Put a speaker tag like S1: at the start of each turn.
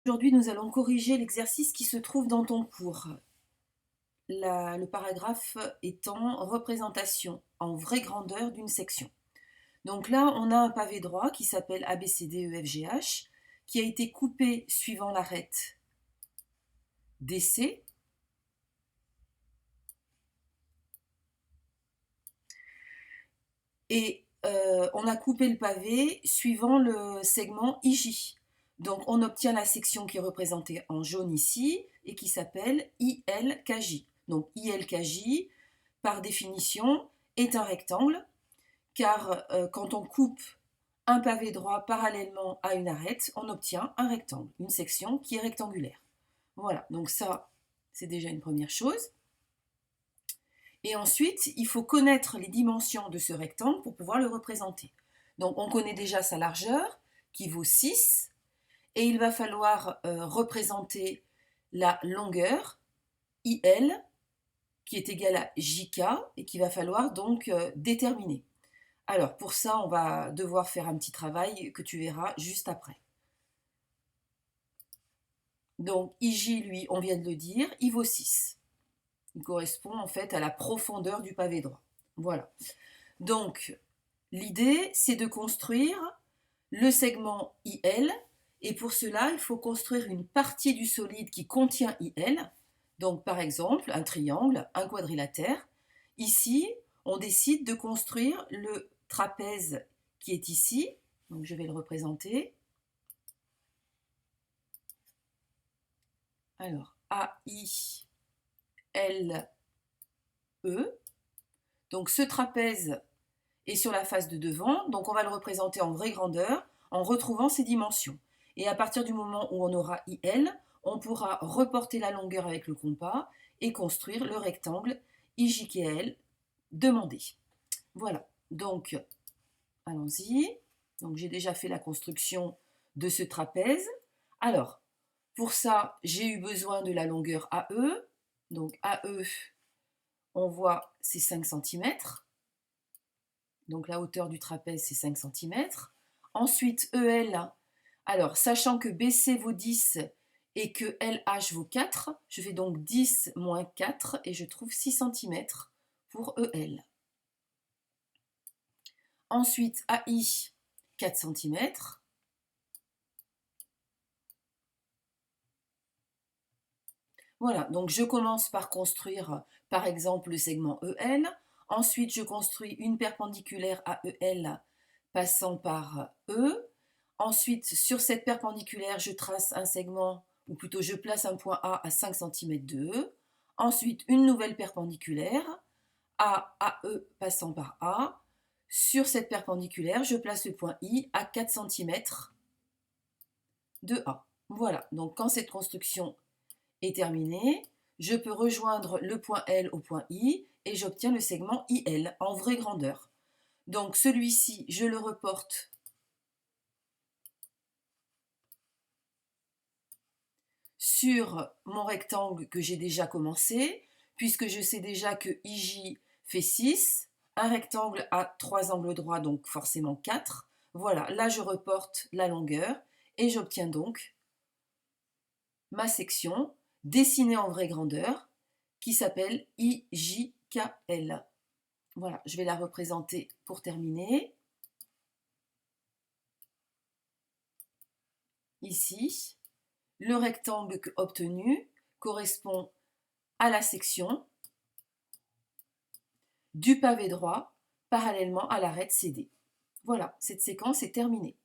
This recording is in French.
S1: Aujourd'hui, nous allons corriger l'exercice qui se trouve dans ton cours. Le paragraphe étant représentation en vraie grandeur d'une section. Donc là, on a un pavé droit qui s'appelle ABCDEFGH, qui a été coupé suivant l'arête DC. Et on a coupé le pavé suivant le segment IJ. Donc on obtient la section qui est représentée en jaune ici et qui s'appelle ILKJ. Donc ILKJ, par définition, est un rectangle, car quand on coupe un pavé droit parallèlement à une arête, on obtient un rectangle, une section qui est rectangulaire. Voilà, donc ça, c'est déjà une première chose. Et ensuite, il faut connaître les dimensions de ce rectangle pour pouvoir le représenter. Donc on connaît déjà sa largeur, qui vaut 6, et il va falloir représenter la longueur, IL, qui est égale à JK, et qu'il va falloir donc déterminer. Alors pour ça, on va devoir faire un petit travail que tu verras juste après. Donc IJ, lui, on vient de le dire, il vaut 6. Il correspond en fait à la profondeur du pavé droit. Voilà. Donc, l'idée, c'est de construire le segment IL, et pour cela, il faut construire une partie du solide qui contient IL. Donc, par exemple, un triangle, un quadrilatère. Ici, on décide de construire le trapèze qui est ici. Donc, je vais le représenter. Alors, AI, L, E. Donc, ce trapèze est sur la face de devant, donc on va le représenter en vraie grandeur en retrouvant ses dimensions. Et à partir du moment où on aura IL, on pourra reporter la longueur avec le compas et construire le rectangle IJKL demandé. Voilà, donc allons-y. Donc j'ai déjà fait la construction de ce trapèze. Alors, pour ça, j'ai eu besoin de la longueur AE. Donc AE, on voit, c'est 5 cm. Donc la hauteur du trapèze, c'est 5 cm. Ensuite, EL, alors sachant que BC vaut 10 et que LH vaut 4, je fais donc 10 moins 4 et je trouve 6 cm pour EL. Ensuite, AI, 4 cm. Voilà, donc je commence par construire par exemple le segment EL. Ensuite, je construis une perpendiculaire à EL passant par E. Ensuite, sur cette perpendiculaire, je trace un segment, ou plutôt je place un point A à 5 cm de E. Ensuite, une nouvelle perpendiculaire, A à E passant par A. Sur cette perpendiculaire, je place le point I à 4 cm de A. Voilà, donc quand cette construction est terminée, je peux rejoindre le point L au point I et j'obtiens le segment IL en vraie grandeur. Donc celui-ci, je le reporte sur mon rectangle que j'ai déjà commencé, puisque je sais déjà que IJ fait 6, un rectangle a 3 angles droits, donc forcément 4. Voilà, là je reporte la longueur et j'obtiens donc ma section dessinée en vraie grandeur qui s'appelle IJKL. Voilà, je vais la représenter pour terminer. Ici, le rectangle obtenu correspond à la section du pavé droit parallèlement à l'arête CD. Voilà, cette séquence est terminée.